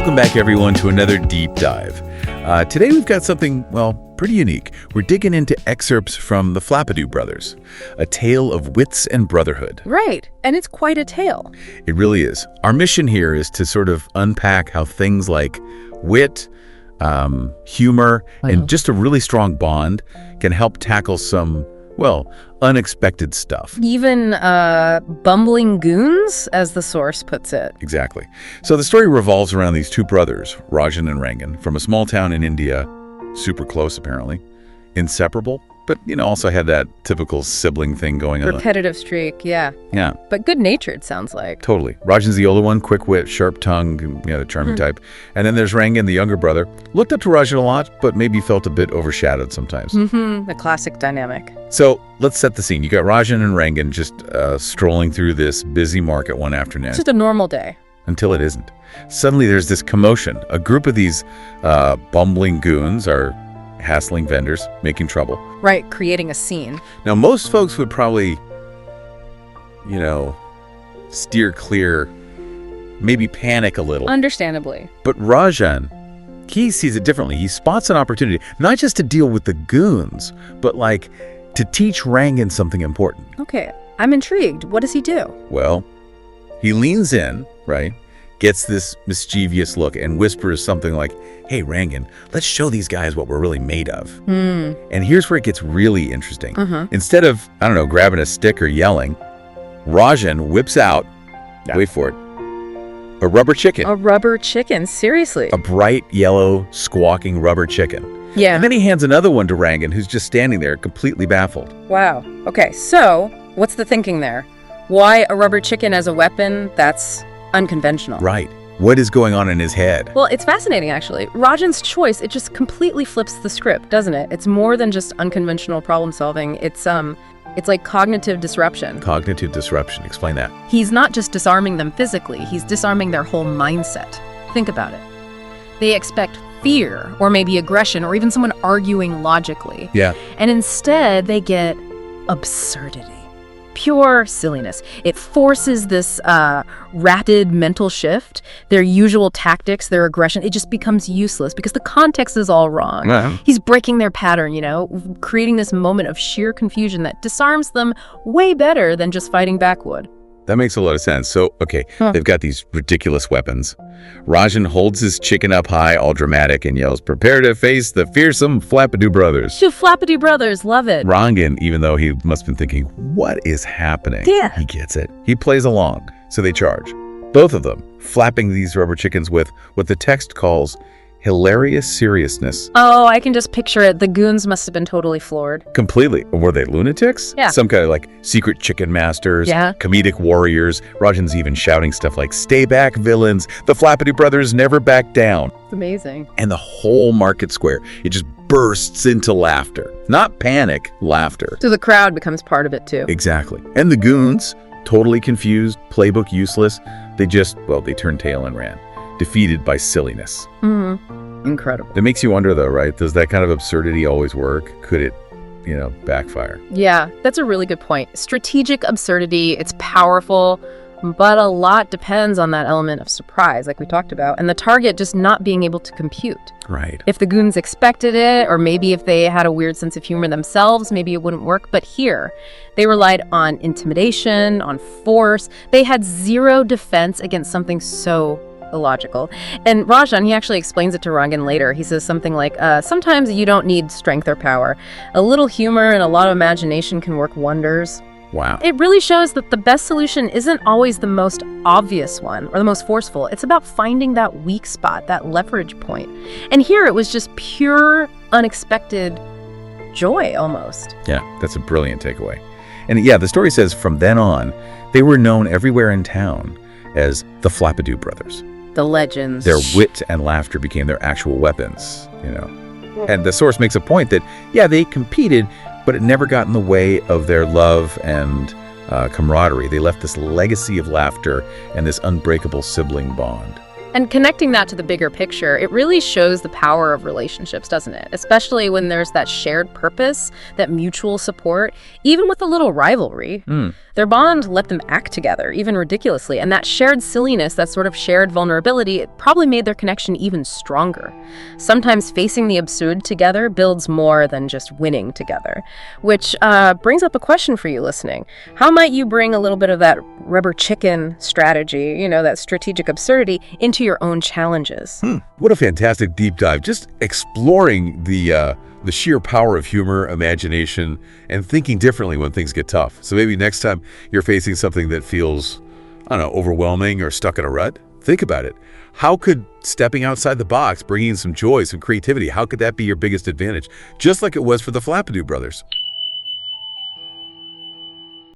Welcome back, everyone, to another deep dive. Today we've got something, well, pretty unique. We're digging into excerpts from the Flapaddu brothers, a tale of wits and brotherhood. Right, and it's quite a tale. It really is. Our mission here is to sort of unpack how things like wit, humor, and just a really strong bond can help tackle some, well, unexpected stuff. Even bumbling goons, as the source puts it. Exactly. So the story revolves around these two brothers, Rajan and Rangan, from a small town in India, super close apparently, inseparable, but, also had that typical sibling thing going on. Repetitive streak, yeah. Yeah. But good-natured, sounds like. Totally. Rajan's the older one, quick wit, sharp tongue, the charming type. And then there's Rangan, the younger brother. Looked up to Rajan a lot, but maybe felt a bit overshadowed sometimes. The classic dynamic. So let's set the scene. You got Rajan and Rangan just strolling through this busy market one afternoon. It's just a normal day. Until it isn't. Suddenly there's this commotion. A group of these bumbling goons are hassling vendors, making trouble. Right, creating a scene. Now, most folks would probably, steer clear, maybe panic a little. Understandably. But Rajan, he sees it differently. He spots an opportunity, not just to deal with the goons, but to teach Rangan something important. Okay, I'm intrigued. What does he do? Well, he leans in, right? Gets this mischievous look and whispers something like, "Hey, Rangan, let's show these guys what we're really made of." And here's where it gets really interesting. Instead of, grabbing a stick or yelling, Rajan whips out, wait for it, a rubber chicken. A rubber chicken, seriously? A bright yellow squawking rubber chicken. Yeah. And then he hands another one to Rangan, who's just standing there completely baffled. Wow. Okay, so what's the thinking there? Why a rubber chicken as a weapon? That's unconventional. Right. What is going on in his head? Well, it's fascinating, actually. Rajan's choice, it just completely flips the script, doesn't it? It's more than just unconventional problem solving. It's like cognitive disruption. Cognitive disruption. Explain that. He's not just disarming them physically, he's disarming their whole mindset. Think about it. They expect fear, or maybe aggression, or even someone arguing logically. Yeah. And instead, they get absurdity. Pure silliness. It forces this rapid mental shift. Their usual tactics, their aggression, it just becomes useless because the context is all wrong. He's breaking their pattern, creating this moment of sheer confusion that disarms them way better than just fighting back would. That makes a lot of sense. So, okay, they've got these ridiculous weapons. Rajan holds his chicken up high, all dramatic, and yells, "Prepare to face the fearsome Flapaddu brothers." Two Flapaddu brothers, love it. Rangan, even though he must have been thinking, what is happening? Yeah. He gets it. He plays along, so they charge. Both of them, flapping these rubber chickens with what the text calls hilarious seriousness. Oh, I can just picture it. The goons must have been totally floored. Completely. Were they lunatics? Yeah. Some kind of secret chicken masters, Yeah. comedic warriors. Rajan's even shouting stuff like, "Stay back, villains. The Flapaddu brothers never back down." It's amazing. And the whole market square, it just bursts into laughter. Not panic, laughter. So the crowd becomes part of it too. Exactly. And the goons, totally confused, playbook useless, they turned tail and ran, defeated by silliness. Incredible. That makes you wonder, though, right? Does that kind of absurdity always work? Could it, backfire? Yeah, that's a really good point. Strategic absurdity, it's powerful, but a lot depends on that element of surprise, like we talked about, and the target just not being able to compute. Right. If the goons expected it, or maybe if they had a weird sense of humor themselves, maybe it wouldn't work. But here, they relied on intimidation, on force. They had zero defense against something so illogical. And Rajan, he actually explains it to Rangan later. He says something like, sometimes you don't need strength or power. A little humor and a lot of imagination can work wonders. Wow. It really shows that the best solution isn't always the most obvious one or the most forceful. It's about finding that weak spot, that leverage point. And here it was just pure, unexpected joy almost. Yeah, that's a brilliant takeaway. And yeah, the story says from then on, they were known everywhere in town as the Flapaddu brothers. The legends. Their wit and laughter became their actual weapons, And the source makes a point that, yeah, they competed, but it never got in the way of their love and camaraderie. They left this legacy of laughter and this unbreakable sibling bond. And connecting that to the bigger picture, it really shows the power of relationships, doesn't it? Especially when there's that shared purpose, that mutual support, even with a little rivalry. Their bond let them act together, even ridiculously. And that shared silliness, that sort of shared vulnerability, it probably made their connection even stronger. Sometimes facing the absurd together builds more than just winning together. Which brings up a question for you listening. How might you bring a little bit of that rubber chicken strategy, that strategic absurdity, into your own challenges? What a fantastic deep dive. Just exploring the sheer power of humor, imagination, and thinking differently when things get tough. So maybe next time you're facing something that feels, I don't know, overwhelming or stuck in a rut, think about it. How could stepping outside the box, bringing in some joy, some creativity, how could that be your biggest advantage? Just like it was for the Flapadoo brothers.